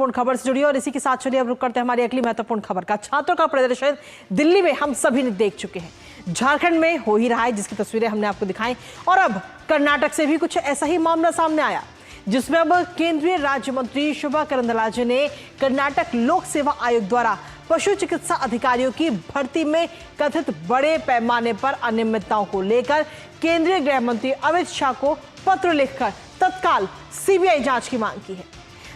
महत्वपूर्ण खबर से जुड़ी और इसी के साथ चलिए अब रुक करते हैं हमारी अगली महत्वपूर्ण खबर का। छात्रों का प्रदर्शन दिल्ली में हम सभी ने देख चुके हैं, झारखंड में हो ही रहा है जिसकी तस्वीरें हमने आपको दिखाई, और अब कर्नाटक से भी कुछ ऐसा ही मामला सामने आया जिसमें अब केंद्रीय राज्य मंत्री शोभा करंदलाजे ने कर्नाटक लोक सेवा आयोग द्वारा पशु चिकित्सा अधिकारियों की भर्ती में कथित बड़े पैमाने पर अनियमितताओं को लेकर केंद्रीय गृह मंत्री अमित शाह को पत्र लिखकर तत्काल सीबीआई जांच की मांग की है।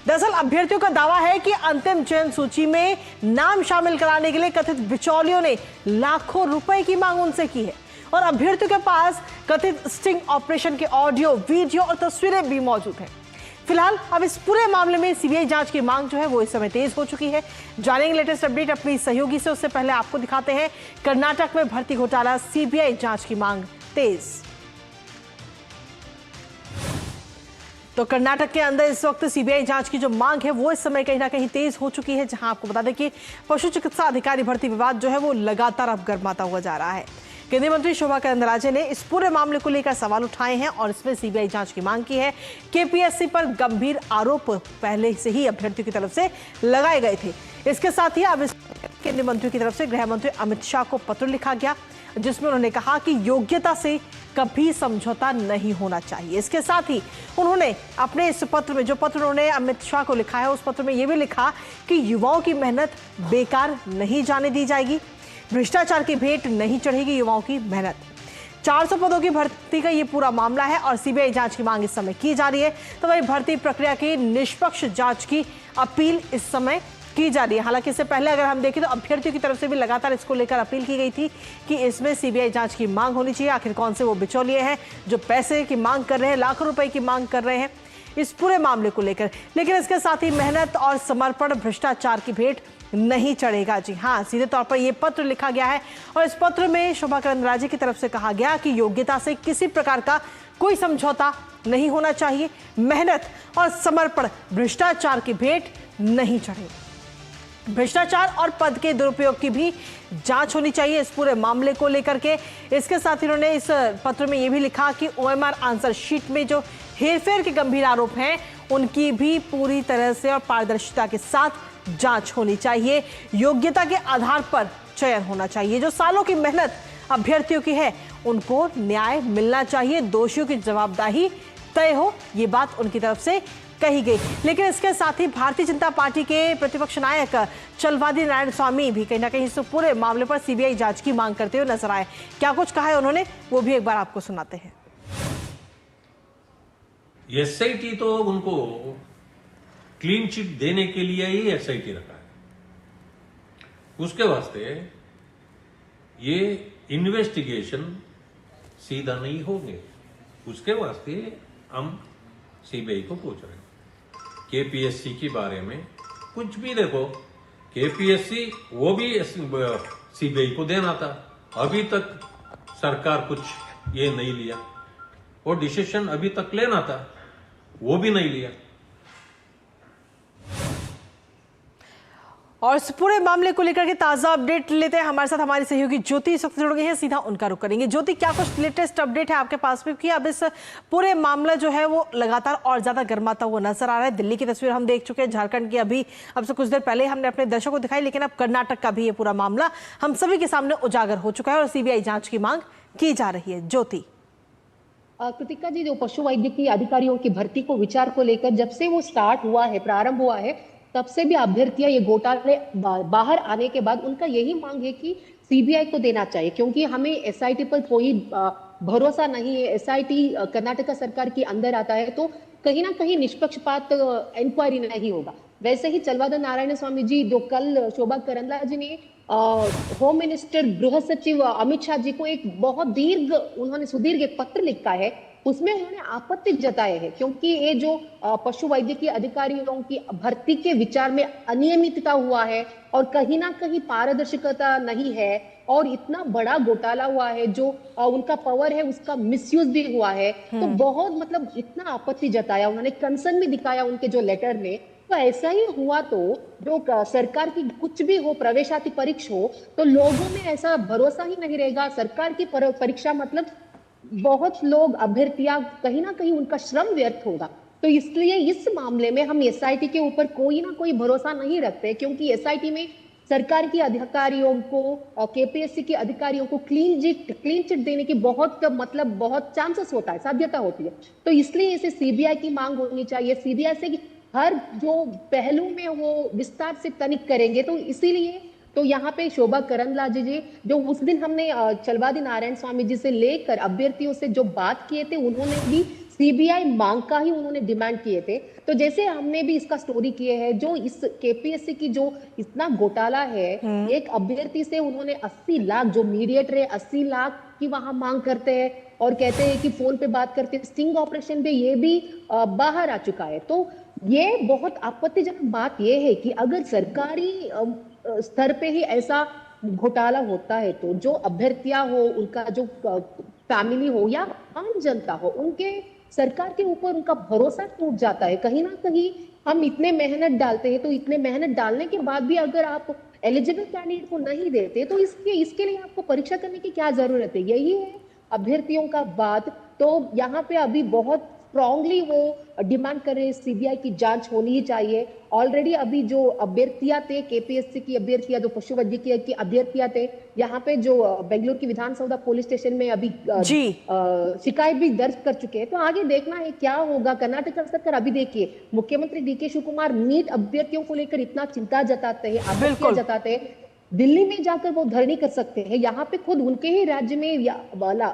दरअसल अभ्यर्थियों का दावा है कि अंतिम चयन सूची में नाम शामिल कराने के लिए कथित बिचौलियों ने लाखों रुपए की मांग उनसे की है और अभ्यर्थियों के पास कथित स्टिंग ऑपरेशन के ऑडियो, वीडियो और तस्वीरें भी मौजूद हैं। फिलहाल अब इस पूरे मामले में सीबीआई जांच की मांग जो है वो इस समय तेज हो चुकी है। जानेंगे लेटेस्ट अपडेट अपनी सहयोगी से, उससे पहले आपको दिखाते हैं कर्नाटक में भर्ती घोटाला, सीबीआई जांच की मांग तेज। तो कर्नाटक के अंदर इस वक्त सीबीआई जांच की जो मांग है वो इस समय कहीं ना कहीं तेज हो चुकी है, जहां आपको बता दें कि पशु चिकित्सा अधिकारी भर्ती विवाद जो है वो लगातार अब गर्माता हुआ जा रहा है। केंद्रीय मंत्री शोभा करंदलाजे ने इस पूरे मामले को लेकर सवाल उठाए हैं और इसमें सीबीआई जांच की मांग की है। केपीएससी पर गंभीर आरोप पहले से ही अभ्यर्थियों की तरफ से लगाए गए थे। इसके साथ ही अब इस केंद्रीय मंत्री की तरफ से गृह मंत्री अमित शाह को पत्र लिखा गया जिसमें उन्होंने कहा कि योग्यता से कभी समझौता नहीं होना चाहिए। इसके साथ ही उन्होंने अपने इस पत्र में, जो पत्र उन्होंने अमित शाह को लिखा है, उस पत्र में यह भी लिखा कि युवाओं की मेहनत बेकार नहीं जाने दी जाएगी, भ्रष्टाचार की भेंट नहीं चढ़ेगी युवाओं की मेहनत। 400 पदों की भर्ती का ये पूरा मामला है और सीबीआई जांच की मांग इस समय की जा रही है। तो वही भर्ती प्रक्रिया की निष्पक्ष जांच की अपील इस समय की जा रही है। हालांकि इससे पहले अगर हम देखें तो अभ्यर्थियों की तरफ से भी लगातार इसको लेकर अपील की गई थी कि इसमें सीबीआई जांच की मांग होनी चाहिए। आखिर कौन से वो बिचौलिए हैं जो पैसे की मांग कर रहे हैं, लाखों रुपए की मांग कर रहे हैं इस पूरे मामले को लेकर। लेकिन इसके साथ ही मेहनत और समर्पण भ्रष्टाचार की भेंट नहीं चढ़ेगा। जी हाँ, सीधे तौर पर यह पत्र लिखा गया है और इस पत्र में शोभा करंदलाजे की तरफ से कहा गया कि योग्यता से किसी प्रकार का कोई समझौता नहीं होना चाहिए, मेहनत और समर्पण भ्रष्टाचार की भेंट नहीं चढ़े। भ्रष्टाचार और पद के दुरुपयोग की भी जांच होनी चाहिए इस पूरे मामले को लेकर के। इसके साथ ही उन्होंने इस पत्र में यह भी लिखा कि ओएमआर आंसर शीट में जो हेरफेर के गंभीर आरोप हैं उनकी भी पूरी तरह से और पारदर्शिता के साथ जांच होनी चाहिए। योग्यता के आधार पर चयन होना चाहिए। जो सालों की मेहनत अभ्यर्थियों की है उनको न्याय मिलना चाहिए, दोषियों की जवाबदेही तय हो, ये बात उनकी तरफ से कही गई। लेकिन इसके साथ ही भारतीय जनता पार्टी के प्रतिपक्ष नायक चलवादी नारायण स्वामी भी कहीं ना कहीं इस पूरे मामले पर सीबीआई जांच की मांग करते हुए नजर आए। क्या कुछ कहा है उन्होंने, वो भी एक बार आपको सुनाते हैं। एसआईटी तो उनको क्लीन चिट देने के लिए ही एसआईटी रखा है। उसके वास्ते ये इन्वेस्टिगेशन सीधा नहीं होंगे, उसके वास्ते हम सीबीआई को पूछ रहे हैं। केपीएससी के बारे में कुछ भी देखो, केपीएससी वो भी सीबीआई को देना था, अभी तक सरकार कुछ ये नहीं लिया, और डिसीजन अभी तक लेना था वो भी नहीं लिया। और इस पूरे मामले को लेकर के ताजा अपडेट लेते हैं। हमारे साथ हमारी सहयोगी ज्योति इस वक्त जुड़ गई है, सीधा उनका रुख करेंगे। ज्योति, क्या कुछ लेटेस्ट अपडेट है आपके पास में कि अब इस पूरे मामला जो है वो लगातार और ज्यादा गर्माता हुआ नजर आ रहा है? दिल्ली की तस्वीर हम देख चुके हैं, झारखंड की अभी अब से कुछ देर पहले हमने अपने दर्शकों को दिखाई, लेकिन अब कर्नाटक का भी ये पूरा मामला हम सभी के सामने उजागर हो चुका है और सीबीआई जांच की मांग की जा रही है। ज्योति। कृतिका जी, जो पशु वैद्यकीय अधिकारियों की भर्ती को विचार को लेकर जब से वो स्टार्ट हुआ है, प्रारंभ हुआ है, तब से भी अभ्यर्थियां ये घोटाले बाहर आने के बाद उनका यही मांग है कि सीबीआई को देना चाहिए, क्योंकि हमें एसआईटी पर कोई भरोसा नहीं है। एसआईटी कर्नाटक सरकार के अंदर आता है तो कहीं ना कहीं निष्पक्षपात इंक्वायरी नहीं होगा। वैसे ही चलवादी नारायण स्वामी जी, जो कल शोभा करंदलाजे ने होम मिनिस्टर गृह सचिव अमित शाह जी को एक बहुत उन्होंने सुदीर्घ एक पत्र लिखा है, उसमें उन्होंने आपत्ति जताए है, क्योंकि ये जो पशु वैद्यकीय अधिकारियों की भर्ती के विचार में अनियमितता हुआ है और कहीं ना कहीं पारदर्शिता नहीं है और इतना बड़ा घोटाला हुआ है, जो उनका पावर है उसका मिसयूज भी हुआ है। तो बहुत मतलब इतना आपत्ति जताया उन्होंने, कंसर्न भी दिखाया उनके जो लेटर में। तो ऐसा ही हुआ तो जो सरकार की कुछ भी हो, प्रवेशाति परीक्षा हो, तो लोगों में ऐसा भरोसा ही नहीं रहेगा। सरकार की परीक्षा मतलब बहुत लोग अभ्यर्थियां कहीं ना कहीं उनका श्रम व्यर्थ होगा। तो इसलिए इस मामले में हम एसआईटी के ऊपर कोई ना कोई भरोसा नहीं रखते, क्योंकि एसआईटी में सरकार के अधिकारियों को और केपीएससी के अधिकारियों को क्लीन चिट देने की बहुत चांसेस होता है, साध्यता होती है। तो इसलिए इसे सीबीआई की मांग होनी चाहिए, सीबीआई से हर जो पहलू में वो विस्तार से तनिक करेंगे। तो इसीलिए तो यहाँ पे शोभा करंदलाजे जी, जो उस दिन हमने चलवादी नारायण स्वामी जी से लेकर अभ्यर्थियों से जो बात किए थे, उन्होंने भी सीबीआई मांग का ही उन्होंने डिमांड किए थे। तो जैसे हमने भी इसका स्टोरी किए है, जो इस केपीएससी की जो इतना घोटाला है, एक अभ्यर्थी से उन्होंने 80 लाख, जो मीडिएटर है 80 लाख की वहां मांग करते हैं और कहते हैं कि फोन पे बात करते हैं। स्टिंग ऑपरेशन पे ये भी बाहर आ चुका है। तो ये बहुत आपत्तिजनक बात यह है कि अगर सरकारी स्तर पे ही ऐसा घोटाला होता है, तो जो अभ्यर्थियां हो, उनका जो फैमिली हो या आम जनता हो, उनके सरकार के ऊपर उनका भरोसा टूट जाता है। कहीं ना कहीं हम इतने मेहनत डालते हैं, तो इतने मेहनत डालने के बाद भी अगर आप एलिजिबल कैंडिडेट को नहीं देते, तो इसके लिए आपको परीक्षा करने की क्या जरूरत है? यही है अभ्यर्थियों का बात। तो यहाँ पे अभी बहुत स्ट्रांगली वो डिमांड कर रहे हैं सीबीआई की जांच होनी ही चाहिए। ऑलरेडी अभी जो अभ्यर्थियां थे, केपीएससी की अभ्यर्थियां, जो पशु वैद्यकीय की अभ्यर्थियां थे, यहाँ पे जो बेंगलुरु की विधानसभा पुलिस स्टेशन में अभी शिकायत भी दर्ज कर चुके हैं। तो आगे देखना है क्या होगा। कर्नाटक सरकार, अभी देखिए मुख्यमंत्री डीके शिवकुमार नीट अभ्यर्थियों को लेकर इतना चिंता जताते हैं, आपत्तियां जताते हैं। दिल्ली में जाकर वो धरनी कर सकते हैं, यहाँ पे खुद उनके ही राज्य में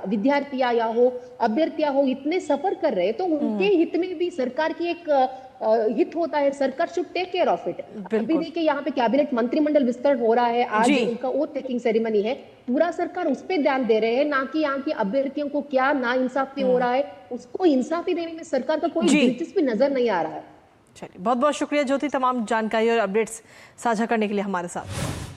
विद्यार्थियां या हो, अभ्यर्थियां हो, इतने सफर कर रहे हैं, तो उनके हित में भी सरकार की एक हित होता है। सरकार should take care of it. अभी देखिए यहाँ पे कैबिनेट मंत्रिमंडल विस्तार हो रहा है, आज उनका ओथ टेकिंग सेरेमनी है। पूरा सरकार उस पर ध्यान दे रहे हैं, ना कि यहाँ की अभ्यर्थियों को क्या ना इंसाफी हो रहा है, उसको इंसाफी देने में सरकार का कोई दिलचस्पी नजर नहीं आ रहा है। चलिए, बहुत बहुत शुक्रिया ज्योति, तमाम जानकारी और अपडेट्स साझा करने के लिए हमारे साथ।